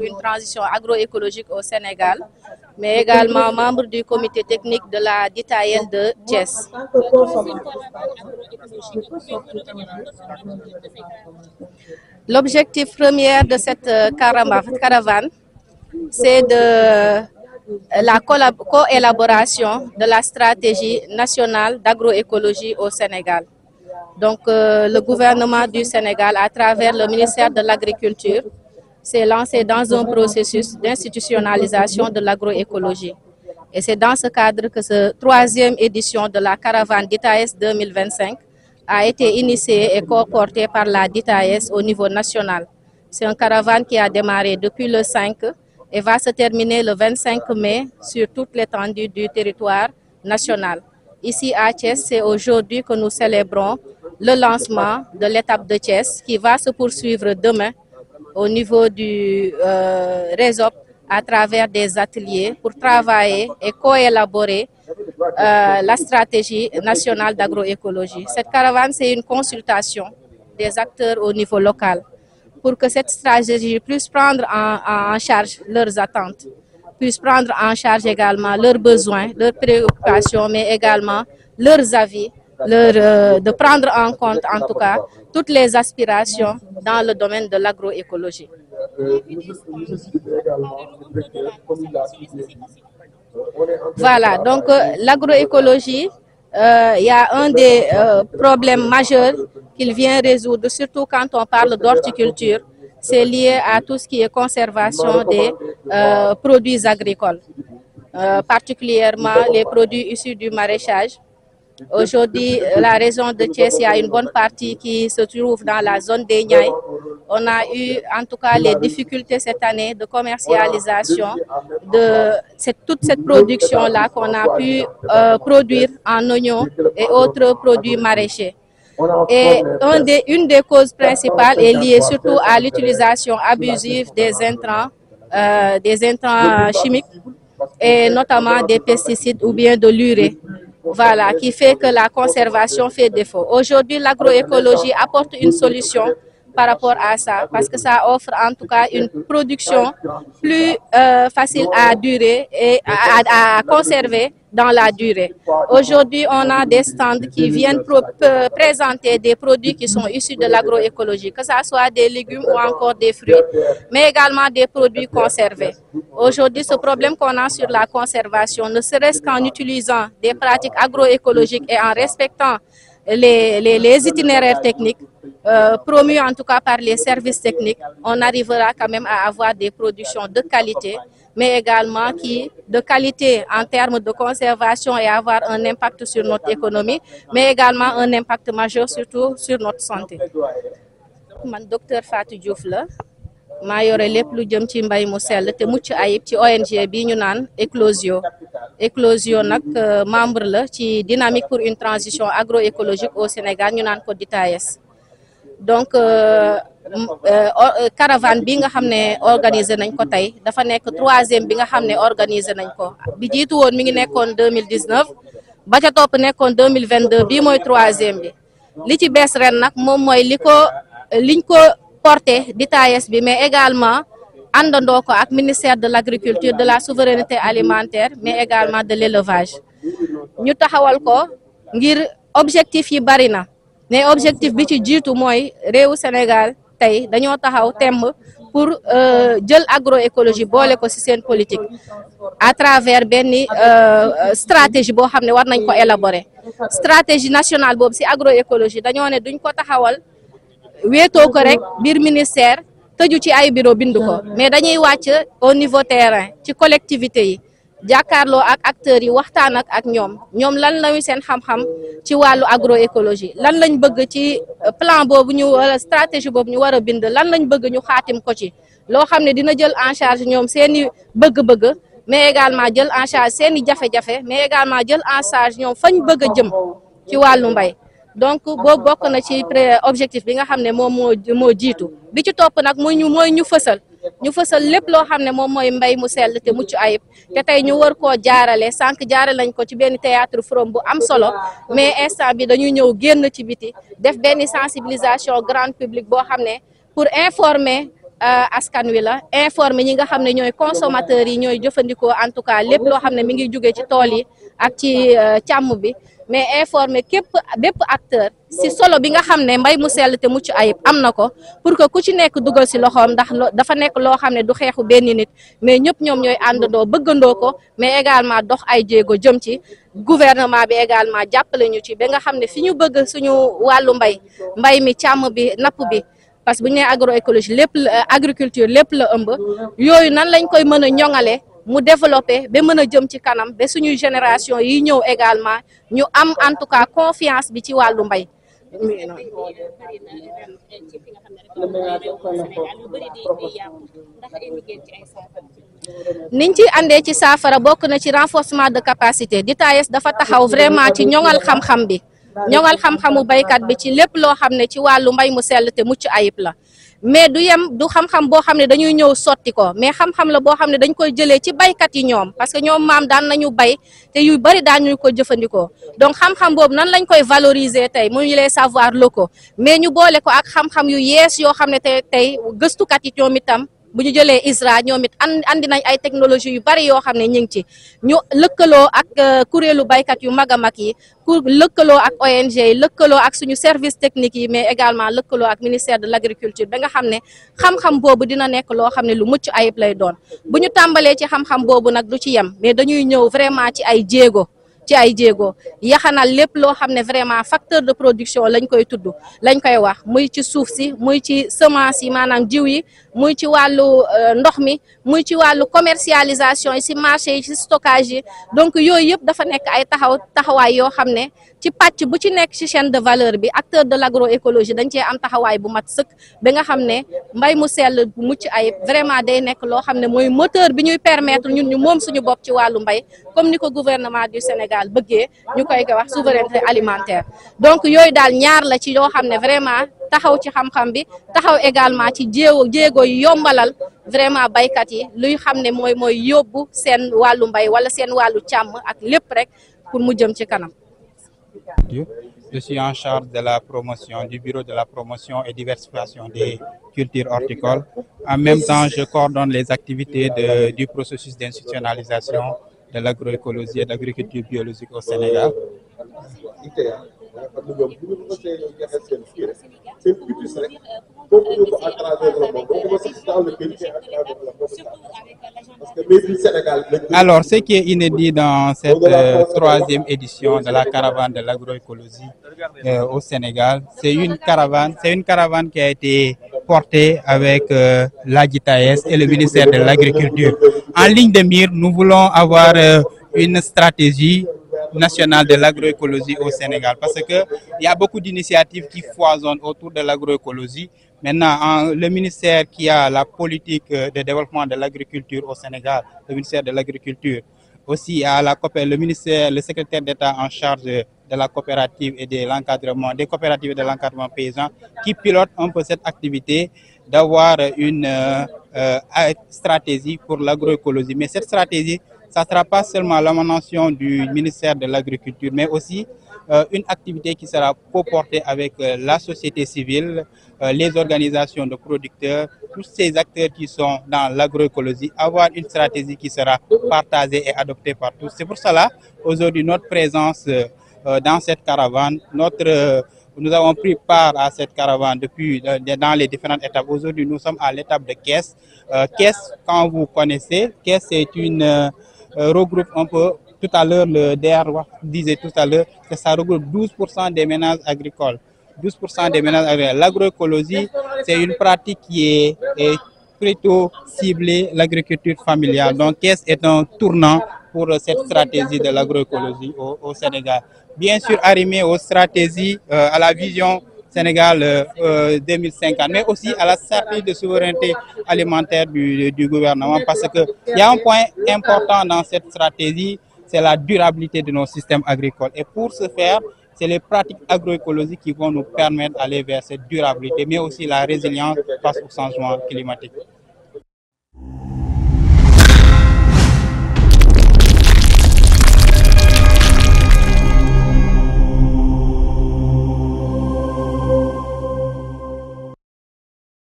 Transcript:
une transition agroécologique au Sénégal, mais également membre du comité technique de la DITAEL de Thiès. L'objectif premier de cette caravane, c'est de la coélaboration de la stratégie nationale d'agroécologie au Sénégal. Donc, le gouvernement du Sénégal, à travers le ministère de l'Agriculture, s'est lancé dans un processus d'institutionnalisation de l'agroécologie. Et c'est dans ce cadre que cette troisième édition de la caravane DITAES 2025 a été initiée et co-portée par la DITAES au niveau national. C'est une caravane qui a démarré depuis le 5 et va se terminer le 25 mai sur toute l'étendue du territoire national. Ici à Thiès, c'est aujourd'hui que nous célébrons le lancement de l'étape de Thiès qui va se poursuivre demain au niveau du RESOP à travers des ateliers pour travailler et coélaborer la stratégie nationale d'agroécologie. Cette caravane, c'est une consultation des acteurs au niveau local pour que cette stratégie puisse prendre en charge leurs attentes, puisse prendre en charge également leurs besoins, leurs préoccupations, mais également leurs avis, de prendre en compte en tout cas toutes les aspirations dans le domaine de l'agroécologie. Voilà, donc l'agroécologie, il y a un des problèmes majeurs qu'il vient résoudre, surtout quand on parle d'horticulture, c'est lié à tout ce qui est conservation des produits agricoles, particulièrement les produits issus du maraîchage. Aujourd'hui, la région de Thiès, il y a une bonne partie qui se trouve dans la zone des Niayes. On a eu en tout cas les difficultés cette année de commercialisation de toute cette production-là qu'on a pu produire en oignons et autres produits maraîchers. Et une des causes principales est liée surtout à l'utilisation abusive des intrants chimiques et notamment des pesticides ou bien de l'urée. Voilà, qui fait que la conservation fait défaut. Aujourd'hui, l'agroécologie apporte une solution par rapport à ça, parce que ça offre en tout cas une production plus facile à durer et à conserver dans la durée. Aujourd'hui, on a des stands qui viennent présenter des produits qui sont issus de l'agroécologie, que ce soit des légumes ou encore des fruits, mais également des produits conservés. Aujourd'hui, ce problème qu'on a sur la conservation, ne serait-ce qu'en utilisant des pratiques agroécologiques et en respectant les itinéraires techniques, promus en tout cas par les services techniques, on arrivera quand même à avoir des productions de qualité, mais également de qualité en termes de conservation et avoir un impact sur notre économie, mais également un impact majeur surtout sur notre santé. Man docteur Fatou Diouf la maa yore lépp lu jëm ci mbay mu sell te mucc ayib ci ONG bi ñu naan Eclosion nag membre la ci dynamique pour une transition agroécologique au Sénégal ñu naan ko DITAES. Donc caravane bi nga xam ne organisé nañ ko tey dafa nekk troisième bi nga xam ne organisé nañ ko bi jiitu woon mi ngi nekkoon 2019 ba ca topp nekkoon 2022 bii mooy troisième bi li ci bees ren nag moom mooy liñ ko porté DITAES bi, mais également àndandoo ko ak ministère de l'agriculture, de la souveraineté alimentaire, mais également de l'élevage. Ñu taxawal ko ngir objectif yi bari na, mais objectif bi ci jiitu mooy réewu Sénégal tey dañoo taxaw temb pour jël agroécologie boole ko ci seen politique à travers benn stratégie boo xam ne war nañ ko élaborer. Stratégie nationale boobu ci agroécologie dañoo ne duñ ko taxawal wéetoo ko rek biir ministère tëju ci ay bureau bind ko, mais dañuy wàcc au niveau terrain ci collectivité yi jàkkaarloo ak acteurs yi waxtaan ak ñoom lan lañu seen xam-xam ci wàllu agroécologie, lan lañ bëgg ci plan boobu ñu wala stratégie boobu ñu war a bind, lan lañ bëgg ñu xaatim ko ci loo xam ne dina jël en charge ñoom seeni bëgg-bëgg, mais également jël en charge seeni jafe-jafe, mais également jël en charge ñoom fañ bëgg a jëm ci wàllu mbay. Donc boobu bokk na ci objectif bi nga xam ne moom moo jiitu bi ci topp nag mooy ñu fësal lépp loo xam ne moom mooy mbay mu sell te mucc ayib te tey ñu war koo jaarale sànq jaarale nañ ko ci benn théâtre forum bu am solo, mais instant bi dañuy ñëw génn ci biti def benn sensibilisation grand public boo xam ne pour informer askan wi la informer ñi nga xam ne ñooy consommateurs yi ñooy jëfandikoo en tout cas lépp loo xam ne mi ngi jóge ci tool yi ak ci càmm bi mais informer bépp acteur si solo bi nga xam ne mbay mu sell te mucc ayib am na ko pour que ku ci nekk dugal si loxoom ndax dafa nekk loo xam ne du xeexu benn nit mais ñëpp ñoom ñooy àndandoo bëggandoo ko mais également dox ay jéego jëm ci gouvernement bi également jàppale ñu ci ba nga xam ne fi ñu bëgg suñu wàllu mbay mi càmm bi napp bi parce que bu ñu nee agroécologie lépp agriculture lépp la ëmb yooyu nan lañ koy mën a ñoŋale mu développé ba mën a jëm ci kanam ba suñuy génération yi ñëw également ñu am en tout cas confiance bi ci wàllu mbay. niñ ci àndee ci saafara bokk na ci renforcement de capacité DITAYES dafa taxaw vraiment ci ñoŋal xam-xam bi ñoŋal xam-xamu baykat bi ci lépp loo xam ne ci wàllu mbay mu sell te mucc ayib la mais du xam-xam boo xam ne dañuy ñëw sotti ko mais xam-xam la boo xam ne dañ koy jëlee ci baykat yi ñoom parce que ñoom maam daan nañu bay te yu bari daan ñu ko jëfandikoo donc xam-xam boobu nan lañ koy valoriser tey mu ñu les savoirs locaux mais ñu boole ko ak xam-xam yu yees yoo xam ne tey gëstukat yi ñoom itam bu ñu jëlee ISRA ñoom it andi nañ ay technologie yu bari yoo xam ne ñu ngi ci ñu lëkkaloo ak kuréelu baykat yu mag a mag yi lëkkaloo ak ONG yi lëkkaloo ak suñu service technique yi mais également lëkkaloo ak ministère de l'agriculture ba nga xam ne xam-xam boobu dina nekk loo xam ne lu mucc ayib lay doon bu ñu tàmbalee ci xam-xam boobu nag du ci yem mais dañuy ñëw vraiment ci ay jéego yaxanal lépp loo xam ne vraiment facteur de production lañ koy tudd lañ koy wax muy ci suuf si muy ci semence yi maanaam jiw yi muy ci wàllu ndox mi muy ci wàllu commercialisation yi si marché yi si stockage yi donc yooyu yëpp dafa nekk ay taxawaay yoo xam ne ci pàcc bu ci nekk ci chaîne de valeur bi acteur de l'agroécologie dañ cee am taxawaay bu mat sëkk ba nga xam ne mbay mu sell bu mucc ayib vraiment day nekk loo xam ne mooy moteur bi ñuy permettre ñun ñu moom suñu bopp ci wàllu mbay comme ni ko gouvernement du Sénégal bëggee ñu koy wax souveraineté alimentaire donc yooyu daal ñaar la ci yoo xam ne vraiment taxaw ci xam-xam bi taxaw également ci jéego yu yombalal vraiment baykat yi luy xam ne mooy yóbbu seen wàllu mbay wala seen wàllu càmm ak lépp rek pour mu jëm ci kanam. Je suis en charge de la promotion du bureau de la promotion et diversification des cultures horticoles. En même temps, je coordonne les activités du processus d'institutionnalisation de l'agroécologie et de l'agriculture biologique au Sénégal. Alors, ce qui est inédit dans cette troisième édition de la caravane de l'agroécologie au Sénégal, c'est une caravane qui a été portée avec la DITAYES et le ministère de l'Agriculture. En ligne de mire, nous voulons avoir une stratégie nationale de l'agroécologie au Sénégal parce que il y a beaucoup d'initiatives qui foisonnent autour de l'agroécologie. Maintenant, le ministère qui a la politique de développement de l'agriculture au Sénégal, le ministère de l'Agriculture, aussi à le secrétaire d'État en charge de la coopérative et de l'encadrement, des coopératives et de l'encadrement paysan, qui pilote un peu cette activité d'avoir une stratégie pour l'agroécologie. Mais cette stratégie, ça ne sera pas seulement l'émanation du ministère de l'Agriculture, mais aussi une activité qui sera co-portée avec la société civile, les organisations de producteurs, tous ces acteurs qui sont dans l'agroécologie, avoir une stratégie qui sera partagée et adoptée par tous. C'est pour cela, aujourd'hui, notre présence dans cette caravane, nous avons pris part à cette caravane depuis dans les différentes étapes. Aujourd'hui, nous sommes à l'étape de Kees. Kees, quand vous connaissez, Kees c'est une regroupe un peu, tout à l'heure, le DR disait tout à l'heure que ça regroupe 12% des ménages agricoles. 12% des ménages agricoles. L'agroécologie, c'est une pratique qui est plutôt ciblée l'agriculture familiale. Donc, Kees est un tournant pour cette stratégie de l'agroécologie au Sénégal. Bien sûr, arrimé aux stratégies, à la vision Sénégal 2050, mais aussi à la stratégie de souveraineté alimentaire du gouvernement, parce qu'il y a un point important dans cette stratégie, c'est la durabilité de nos systèmes agricoles. Et pour ce faire, c'est les pratiques agroécologiques qui vont nous permettre d'aller vers cette durabilité, mais aussi la résilience face au changement climatique.